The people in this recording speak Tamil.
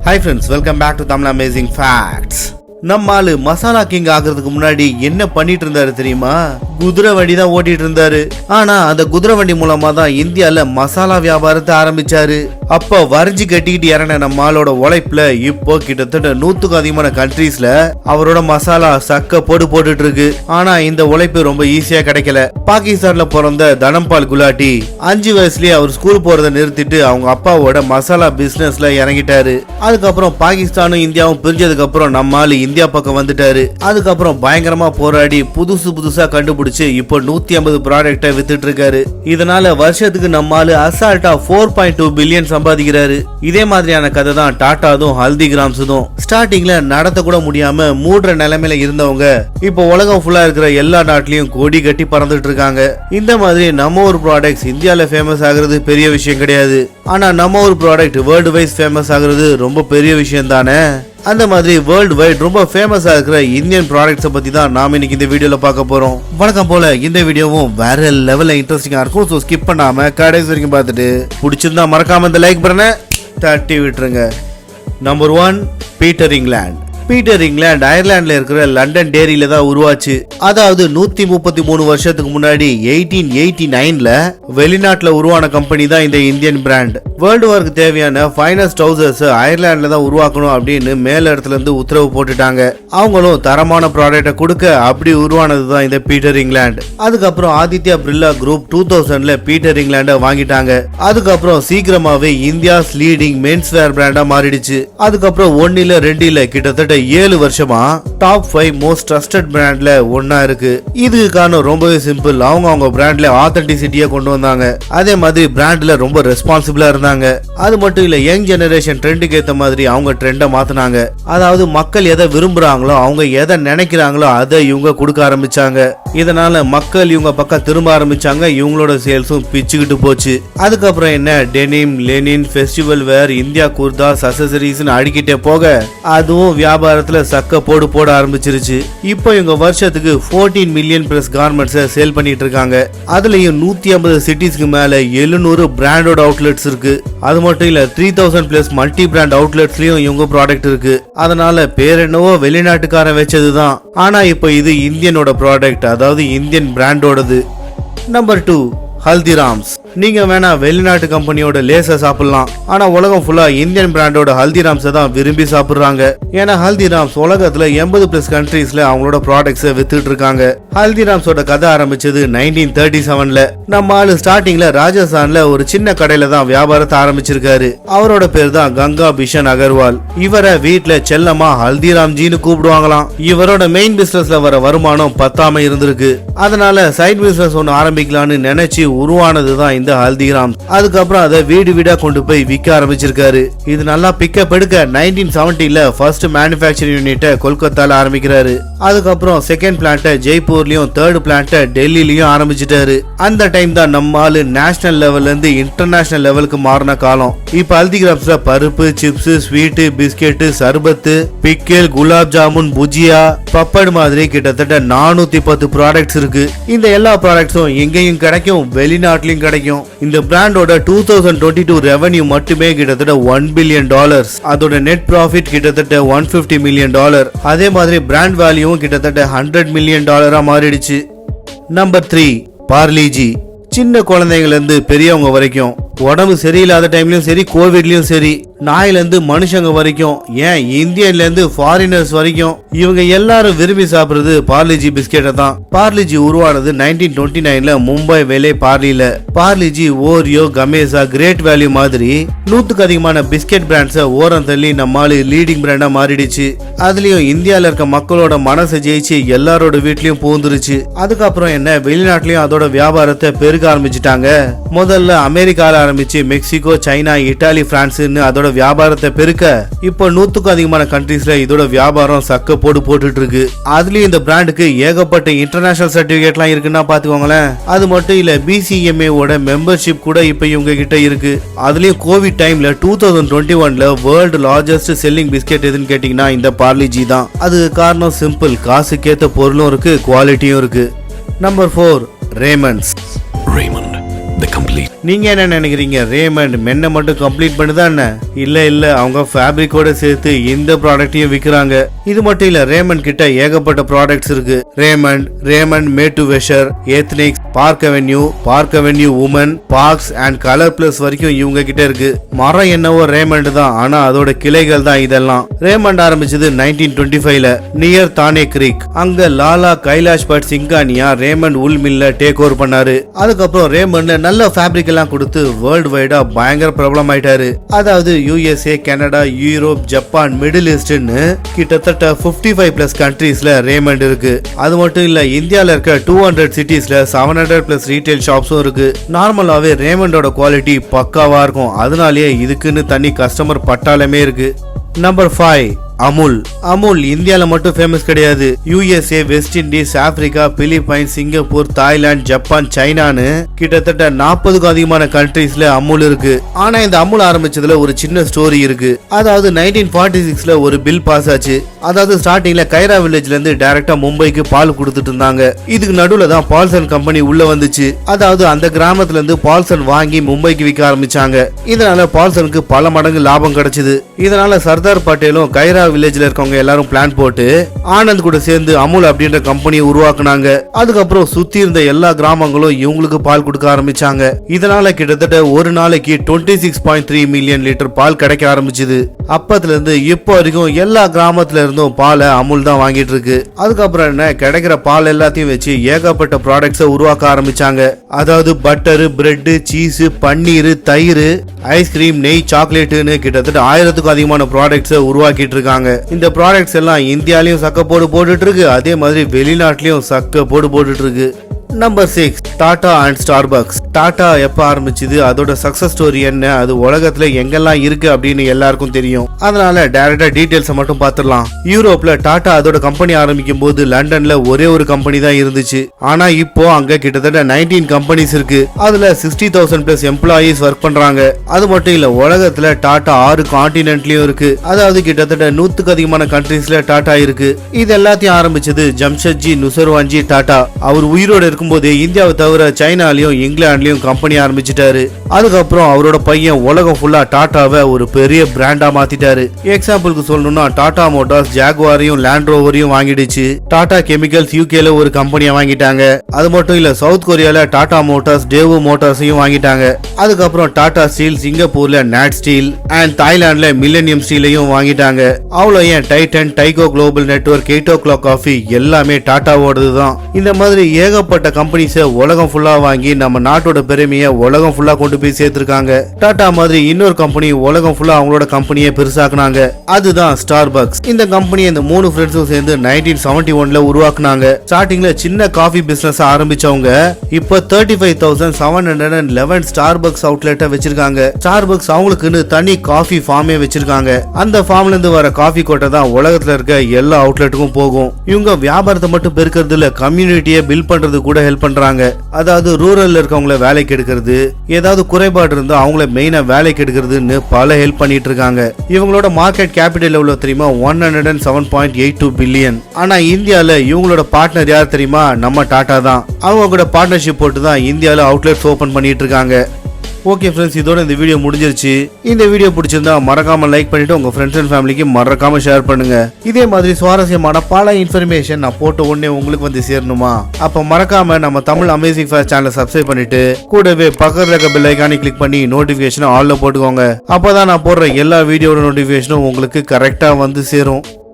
Hi friends, welcome back to Tamil Amazing Facts. நம்மாலு மசாலா கிங் ஆகிறதுக்கு முன்னாடி என்ன பண்ணிட்டு இருந்தாரு தெரியுமா? குதிரை வண்டி தான் ஓட்டிட்டு இருந்தாரு. ஆனா அந்த குதிரை வண்டி மூலமா தான் இந்தியால மசாலா வியாபாரத்தை ஆரம்பிச்சாரு. அப்ப வரிஞ்சு கட்டிக்கிட்டு இறங்கின நம்மளோட உழைப்புல இப்போ கிட்டத்தட்ட 100க்கும் அதிகமான கண்ட்ரீஸ்ல அவரோட மசாலா சக்க போட்டுட்டு இருக்கு. ஆனா இந்த உழைப்பு ரொம்ப ஈஸியா கிடைக்கல. பாகிஸ்தான்ல பிறந்த தனம்பால் குலாட்டி 5 வயசுலயே அவர் ஸ்கூல் போறதை நிறுத்திட்டு அவங்க அப்பாவோட மசாலா பிசினஸ்ல இறங்கிட்டாரு. அதுக்கப்புறம் பாகிஸ்தானும் இந்தியாவும் பிரிஞ்சதுக்கு அப்புறம் நம்மால இந்தியா பக்கம் வந்துட்டாரு. அதுக்கப்புறம் பயங்கரமா போராடி புதுசா கண்டுபிடிச்சு இப்போ 150 ப்ராடக்ட்டை வித்துட்டு இருக்காரு. இதனால வருஷத்துக்கு நம்மால அசால்ட்டா 4.2 பில்லியன் சம்பாதிக்கிறாரு. இதே மாதிரியான கதை தான் டாட்டாதும் ஹல்திகிராம்ஸும். ஸ்டார்டிங்ல நடத்த கூட முடியாம மூடுற நிலைமையில இருந்தவங்க இப்போ உலகம் ஃபுல்லா இருக்கிற எல்லா நாட்டிலையும் கொடி கட்டி பறந்துட்டு இருக்காங்க. இந்த மாதிரி நம்ம ஒரு ப்ராடக்ட்ஸ் இந்தியால ஃபேமஸ் ஆகுறது பெரிய விஷயம் கிடையாது. ஆனா நம்ம ஒரு ப்ராடக்ட் வேர்ல்டு வைஸ் ஃபேமஸ் ஆகுறது ரொம்ப பெரிய விஷயம் தானே. அந்த மாதிரி வேர்ல்டு வைட் ரொம்ப ஃபேமஸா இருக்கிற இந்தியன் ப்ராடக்ட்ஸை பத்தி தான் நாம இன்னைக்கு இந்த வீடியோல பார்க்க போறோம். வணக்கம் போல இந்த வீடியோவும் வேற லெவல்ல இன்ட்ரெஸ்டிங்கா இருக்கும். ஸோ ஸ்கிப் பண்ணாம கடைசி வரைக்கும் பார்த்துட்டு பிடிச்சிருந்தா மறக்காம இந்த லைக் பட்டனை தட்டி விட்டுருங்க. Number 1, Peter England. Peter England அயர்லாந்துல இருக்கிற லண்டன் டேரியில தான் உருவாச்சு. அதாவது 133 வருஷத்துக்கு முன்னாடி 1889ல வெளிநாட்டுல உருவான கம்பெனி தான் இந்த இந்தியன் பிராண்ட். வேர்ல்டு வார்க்கு தேவையான ஃபைனஸ்ட் ட்ரவுசர்ஸ் அயர்லாந்துல தான் உருவாக்கணும் அப்படின்னு மேல இடத்துல இருந்து உத்தரவு போட்டுட்டாங்க. அவங்களும் தரமான ப்ராடக்ட்டை கொடுக்க அப்படி உருவானது தான் இந்த பீட்டர் இங்கிலாந்து. அதுக்கப்புறம் ஆதித்யா பிர்லா குரூப் 2000ல பீட்டர் இங்கிலாண்டை வாங்கிட்டாங்க. அதுக்கப்புறம் சீக்கிரமாவே இந்தியாஸ் லீடிங் மென்ஸ் வேர் பிராண்டா மாறிடுச்சு. அதுக்கப்புறம் 1 இல்ல 2 இல்ல கிட்டத்தட்ட 7 வருஷமா டாப் 5 மோஸ்ட் ட்ரஸ்டட் பிராண்ட்ல ஒன்னா இருக்கு. இதுக்கு காரணம் ரொம்பவே சிம்பிள். அவங்க பிராண்ட்ல ஆத்தென்டிசிட்டியா கொண்டு வந்தாங்க. அதே மாதிரி பிராண்ட்ல ரொம்ப ரெஸ்பான்சிபிளா இருந்தாங்க. அது மட்டும் இல்ல, யங் ஜெனரேஷன் ட்ரெண்டுக்கு ஏத்த மாதிரி அவங்க ட்ரெண்டை மாத்தினாங்க. அதாவது மக்கள் எதை விரும்புறாங்களோ அவங்க எதை நினைக்கிறாங்களோ அதை இவங்க கொடுக்க ஆரம்பிச்சாங்க. இதனால மக்கள் இவங்க பக்கம் திரும்ப ஆரம்பிச்சாங்க. இவங்களோட சேல்ஸும் பிச்சுக்கிட்டு போச்சு. அதுக்கப்புறம் என்ன, டெனிம், லெனின், ஃபெஸ்டிவல் வேர், இந்தியா குர்தாஸ், அக்சசரிஸ் அடிக்கிட்டே போக அதுவும் வியாபாரத்துல சக்க போட ஆரம்பிச்சிருச்சு. இப்போ இவங்க வருஷத்துக்கு 14 மில்லியன் பிளஸ் கார்மெண்ட்ஸை சேல் பண்ணிட்டு இருக்காங்க. அதுலயும் 150 சிட்டிஸ்க்கு மேல 700 பிராண்டோட அவுட்லெட்ஸ் இருக்கு. அது மட்டும் இல்ல 3000 பிளஸ் மல்டி பிராண்ட் அவுட்லெட்ஸ்லயும் இவங்க ப்ராடக்ட் இருக்கு. அதனால பேர் என்னவோ வெளிநாட்டுக்காரன் வச்சதுதான். ஆனா இப்போ இது இந்தியனோட ப்ராடக்ட், அதாவது இந்தியன் பிராண்டோடது. நம்பர் 2, ஹல்திராம்ஸ். நீங்க வேணா வெளிநாட்டு கம்பெனியோட லேச சாப்பிடலாம். ஆனா உலகம் ஃபுல்லா இந்தியன் பிராண்டோட ஹல்திராம்ஸை தான் விரும்பி சாப்பிடுறாங்க. ஏன்னா ஹல்திராம்ஸ் உலகத்துல 80 பிளஸ் கண்ட்ரீஸ்ல அவங்களோட ப்ராடக்ட்ஸை வித்துட்டு இருக்காங்க. ஹல்திராம்ஸோட கதை ஆரம்பிச்சது 1937ல. நம்ம ஆளு ஸ்டார்டிங்ல ராஜஸ்தான்ல ஒரு சின்ன கடையில தான் வியாபாரத்தை ஆரம்பிச்சிருக்காரு. அவரோட பேர் தான் கங்கா பிஷன் அகர்வால். இவரை வீட்டுல செல்லமா ஹல்திராம்ஜின்னு கூப்பிடுவாங்களாம். இவரோட மெயின் பிசினஸ்ல வர வருமானம் பத்தாம இருந்திருக்கு. அதனால சைட் பிசினஸ் ஒன்னு ஆரம்பிக்கலாம்னு நினைச்சு உருவானதுதான் இந்த ஹல்திராம்ஸ். அதுக்கப்புறம் அதை வீடு வீடா கொண்டு போய் விற்க ஆரம்பிச்சிருக்காரு. இது நல்லா பிக்கப் எடுக்க 1970ல ஃபர்ஸ்ட் மேனுஃபேக்சரிங் யூனிட்டை கொல்கத்தால ஆரம்பிக்கிறாரு. அதுக்கப்புறம் செகண்ட் பிளான்ட்டை ஜெய்ப்பூர்லயும், தேர்ட் பிளான்ட்டை டெல்லிலயும் ஆரம்பிச்சிட்டாரு. அந்த டைம் தான் நம்ம ஆளு நேஷனல் லெவல்ல இருந்து இன்டர்நேஷனல் லெவலுக்கு மாறின காலம். இப்ப ஹல்திராம்ஸ்ல பருப்பு, சிப்ஸ், ஸ்வீட், பிஸ்கெட், சர்பத்து, பிக்கல், குலாப் ஜாமுன், புஜியா, பப்பட் மாதிரி கிட்டத்தட்ட 410 ப்ராடக்ட்ஸ் இருக்கு. இந்த எல்லா ப்ராடக்ட்ஸும் எங்கேயும் கிடைக்கும், வெளிநாட்டிலும் கிடைக்கும். இந்த பிராண்டோட 2022 ரெவென்யூ மட்டுமே கிட்டத்தட்ட $1 பில்லியன். அதோட நெட் ப்ராஃபிட் கிட்டத்தட்ட $150 மில்லியன். அதே மாதிரி பிராண்ட் வேல்யூவும் கிட்டத்தட்ட $100 மில்லியன் மாறிடுச்சு. நம்பர் 3, பார்லிஜி. சின்ன குழந்தைங்கல இருந்து பெரியவங்க வரைக்கும், உடம்பு சரியில்லாத டைம்லயும் சரி, கோவிட்லயும் சரி, நாயில இருந்து மனுஷங்க வரைக்கும், ஏன் இந்தியன்ல இருந்து ஃபாரினர்ஸ் வரைக்கும் இவங்க எல்லாரும் விரும்பி சாப்பிடுறது பார்லிஜி பிஸ்கெட்டை தான். பார்லிஜி உருவானது 1929ல மும்பை வேலை பார்லில. பார்லிஜி, ஓரியோ, கமேசா, கிரேட் வேல்யூ மாதிரி 100க்கு அதிகமான பிஸ்கெட் பிராண்ட்ஸை ஓரம் தள்ளி நம்மால லீடிங் பிராண்டா மாறிடுச்சு. அதுலயும் இந்தியால இருக்க மக்களோட மனசை ஜெயிச்சு எல்லாரோட வீட்லயும் பூந்துருச்சு. அதுக்கப்புறம் என்ன, வெளிநாட்டுலயும் அதோட வியாபாரத்தை பெருக ஆரம்பிச்சுட்டாங்க. முதல்ல அமெரிக்கால ஆரம்பிச்சு மெக்சிகோ, சைனா, இட்டாலி, பிரான்ஸ்னு அதோட வியாபாரத்தை பெருக்க இப்போ 100க்கும் அதிகமான கண்ட்ரீஸ்ல இதோட வியாபாரம் சக்க போட்டுட்டு இருக்கு. அதுலயும் இந்த பிராண்டுக்கு ஏகப்பட்ட இன்டர்நேஷனல் சர்டிபிகேட்லாம் இருக்குன்னா பாத்துக்கோங்களேன். அது மட்டும் இல்ல, BCMA ஓட மெம்பர்ஷிப் கூட இப்ப இவங்க கிட்ட இருக்கு. அதுலயும் கோவிட் டைம்ல 2021ல வேர்ல்டு லார்ஜஸ்ட் செல்லிங் பிஸ்கெட் எதுன்னு கேட்டீங்கன்னா இந்த பார்லிஜி தான். அதுக்கு காரணம் சிம்பிள், காசுக்கேத்த பொருளும் இருக்கு, குவாலிட்டியும் இருக்கு. Number 4, Raymonds. Raymond, the complete. நீங்க என்ன நினைக்கிறீங்க? ரேமண்ட் மென்ன மட்டும் கம்ப்ளீட் பண்ணுதா என்ன? இல்ல அவங்க ஃபேப்ரிக்கோட சேர்த்து இந்த ப்ராடக்ட்டையும் விக்கிறாங்க. இது மட்டும் இல்ல, ரேமண்ட் கிட்ட ஏகப்பட்ட ப்ராடக்ட்ஸ் இருக்கு. Raymond made to measure, Ethnix, Park Avenue woman, Parx and Color Plus வரைக்கும் இவங்க கிட்ட இருக்கு. மரம் என்னவோ ரேமண்ட் தான், ஆனா அதோட கிளைகள் தான் இதெல்லாம். ரேமண்ட் ஆரம்பிச்சது 1925ல நியர் தானே கிரீக். அங்க Lala Kailashpat Singhania Raymond wool மில்ல டேக் ஓவர் பண்ணாரு. அதுக்கப்புறம் ரேமண்ட் நல்ல ஃபேப்ரிக் எல்லாம் கொடுத்து வேர்ல்ட் வைடா பயங்கர பிரபலம் ஆயிட்டாரு. அதாவது USA, Canada, Europe, Japan, middle ஈஸ்ட்னு கிட்டத்தட்ட 55+ கண்ட்ரீஸ்ல ரேமண்ட் இருக்கு. அது மட்டும் இல்ல, இந்தியால இருக்க 200 சிட்டிஸ்ல 700+ ரீட்டைல் ஷாப்ஸும் இருக்கு. நார்மலாவே ரேமண்டோட குவாலிட்டி பக்காவா இருக்கும். அதனாலேயே இதுக்குன்னு தனி கஸ்டமர் பட்டாளமே இருக்கு. நம்பர் 5, அமுல் இந்தியால மட்டும் ஃபேமஸ் கிடையாது. USA, West Indies, Africa, Philippines, Singapore, Thailand, Japan, சைனான்னு கிட்டத்தட்ட 40க்கும் அதிகமான கண்ட்ரீஸ்ல அமுல் இருக்கு. ஆனா இந்த அமுல் ஆரம்பிச்சதுல ஒரு சின்ன ஸ்டோரி இருக்கு. அதாவது 1946ல ஒரு பில் பாஸ் ஆச்சு. அதாவது ஸ்டார்டிங்ல கைரா வில்லேஜ்ல இருந்து டைரக்டா மும்பைக்கு பால் கொடுத்துட்டு இருந்தாங்க. இதுக்கு நடுவுல தான் பால்சன் கம்பெனி உள்ள வந்துச்சு. அதாவது அந்த கிராமத்துல இருந்து பால்சன் வாங்கி மும்பைக்கு விற்க ஆரம்பிச்சாங்க. இதனால பால்சனுக்கு பல மடங்கு லாபம் கிடைச்சது. இதனால சர்தார் பட்டேலும் கைரா வில்லேஜ்ல இருக்கவங்க எல்லாரும் பிளான் போட்டு ஆனந்த் கூட சேர்ந்து அமுல் அப்படின்ற கம்பெனியை உருவாக்குனாங்க. அதுக்கப்புறம் சுத்தி இருந்த எல்லா கிராமங்களும் இவங்களுக்கு பால் கொடுக்க ஆரம்பிச்சாங்க. இதனால கிட்டத்தட்ட ஒரு நாளைக்கு 26.3 மில்லியன் லிட்டர் பால் கிடைக்க ஆரம்பிச்சது. அப்பத்துல இருந்து இப்போ வரைக்கும் எல்லா கிராமத்துல இருந்தும் பாலை அமுல் தான் வாங்கிட்டு இருக்கு. அதுக்கப்புறம் என்ன, கிடைக்கிற பால் எல்லாத்தையும் வச்சு ஏகப்பட்ட ப்ராடக்ட்ஸை உருவாக்க ஆரம்பிச்சாங்க. அதாவது பட்டர், பிரெட், சீஸ், பன்னீர், தயிர், ஐஸ்கிரீம், நெய், சாக்லேட்னு கிட்டத்தட்ட 1000க்கும் அதிகமான ப்ராடக்ட்ஸை உருவாக்கிட்டு இருக்காங்க. இந்த ப்ராடக்ட்ஸ் எல்லாம் இந்தியாலயும் சக்க போட்டுட்டு இருக்கு. அதே மாதிரி வெளிநாட்டிலயும் சக்க போட்டுட்டு இருக்கு. Number 6, Tata and Starbucks. Tata எப்ப ஆரம்பிச்சது, அதோட சக்சஸ் ஸ்டோரி என்ன, அது உலகத்துல எங்கெல்லாம் இருக்கு அப்படின்னு எல்லாருக்கும் தெரியும். அதனால டைரக்டா டீடைல்ஸ் மட்டும் பார்த்துடலாம். யூரோப்ல டாடா அதோட கம்பெனி ஆரம்பிக்கும் போது லண்டன்ல ஒரே ஒரு கம்பெனி தான் இருந்துச்சு. ஆனா இப்போ அங்க கிட்டத்தட்ட 19 கம்பெனிஸ் இருக்கு. அதுல 60,000+ எம்ப்ளாயீஸ் ஒர்க் பண்றாங்க. அது மட்டும் இல்ல, உலகத்துல டாடா 6 கான்டினென்ட்லயும் இருக்கு. அதாவது கிட்டத்தட்ட 100க்கு அதிகமான கண்ட்ரீஸ்ல டாடா இருக்கு. இது எல்லாத்தையும் ஆரம்பிச்சது ஜம்ஷெட்ஜி நுசர்வான்ஜி டாடா. அவர் உயிரோட இருக்கும்போது இந்தியாவை தவிர சைனாலையும் இங்கிலாந்துலயும் கம்பெனி ஆரம்பிச்சிட்டாரு. அதுக்கப்புறம் அவரோட பையன் உலகம் ஃபுல்லா டாடாவை ஒரு பெரிய பிராண்டா மாத்திட்டாரு. எக்ஸாம்பிளுக்கு சொல்லணும்னா டாடா மோட்டார்ஸ் ஜாகுவாரையும் லேண்ட் ரோவரையும் வாங்கிடுச்சு. டாடா கெமிக்கல்ஸ் யூகேல ஒரு கம்பெனியை வாங்கிட்டாங்க. அது மட்டும் இல்ல, சவுத் கொரியால டாடா மோட்டார்ஸ் டேவோ மோட்டார்ஸையும் வாங்கிட்டாங்க. அதுக்கப்புறம் டாடா ஸ்டீல் சிங்கப்பூர்ல நாட் ஸ்டீல் அண்ட் தாய்லாந்துல மில்லேனியம் ஸ்டீலையும் வாங்கிட்டாங்க. அவ்வளோ ஏன் Titan, Tyco global network, 8 o'clock coffee எல்லாமே டாடாவோடது தான். இந்த மாதிரி ஏகப்பட்ட கம்பெனிஸை உலகம் ஃபுல்லா வாங்கி நம்ம நாட்டோட பெருமையை உலகம் ஃபுல்லா கொண்டு போய் சேர்த்திருக்காங்க. டாடா மாதிரி இன்னொரு கம்பெனி உலகம் ஃபுல்லா அவங்களோட கம்பெனியை பெருசாக்குனாங்க. அதுதான் ஸ்டார்பக்ஸ். இந்த கம்பெனி இந்த 3 ஃப்ரெண்ட்ஸும் சேர்ந்து 1971ல உருவாக்குனாங்க. ஸ்டார்டிங்ல சின்ன காஃபி பிசினஸ் ஆரம்பிச்சவங்க இப்ப 35,711 ஸ்டார்பக்ஸ் அவுட்லெட்டை வச்சிருக்காங்க. ஸ்டார்பக்ஸ் அவங்களுக்குன்னு தனி காஃபி ஃபார்மே வச்சிருக்காங்க. அந்த ஃபார்ம்ல இருந்து வர காஃபி கோட்டை தான் உலகத்துல இருக்க எல்லா அவுட்லெட்டுக்கும் போகும். இவங்க வியாபாரத்தை மட்டும் பெருக்கிறது இல்ல, கம்யூனிட்டியை பில்ட் பண்றது கூட ஹெல்ப் பண்றாங்க. அதாவது ரூரல்ல இருக்கவங்கள வேலைக்கு எடுக்கிறது, ஏதாவது குறைபாடு இருந்தா அவங்கள மெயினா வேலைக்கு எடுக்கிறதுன்னு பல ஹெல்ப் பண்ணிட்டு இருக்காங்க. இவங்களோட மார்க்கெட் கேபிட்டல் எவ்வளவு தெரியுமா? 107.82 பில்லியன். ஆனா இந்தியால இவங்களோட பார்ட்னர் யார் தெரியுமா? நம்ம டாடா தான். அவங்க கூட பார்ட்னர்ஷிப் போட்டு தான் இந்தியால அவுட்லெட்ஸ் ஓபன் பண்ணிட்டு இருக்காங்க. ஓகே ஃப்ரெண்ட்ஸ், இதோட இந்த வீடியோ முடிஞ்சிருச்சு. இந்த வீடியோ பிடிச்சிருந்தா மறக்காம லைக் பண்ணிட்டு உங்க ஃப்ரெண்ட்ஸ் அண்ட் ஃபேமிலிக்கு மறக்காம ஷேர் பண்ணுங்க. இதே மாதிரி சுவாரஸ்யமான பல இன்ஃபர்மேஷன் நான் போட்ட உடனே உங்களுக்கு வந்து சேரணுமா? அப்ப மறக்காம நம்ம தமிழ் அமேசிங் ஃபேக்ட்ஸ் சேனலை சப்ஸ்கிரைப் பண்ணிட்டு கூடவே பக்கத்துல இருக்க பெல் ஐகானை கிளிக் பண்ணி நோட்டிபிகேஷன் ஆல்ல போட்டுக்கோங்க. அப்பதான் நான் போடுற எல்லா வீடியோட நோட்டிபிகேஷனும் உங்களுக்கு கரெக்டா வந்து சேரும்.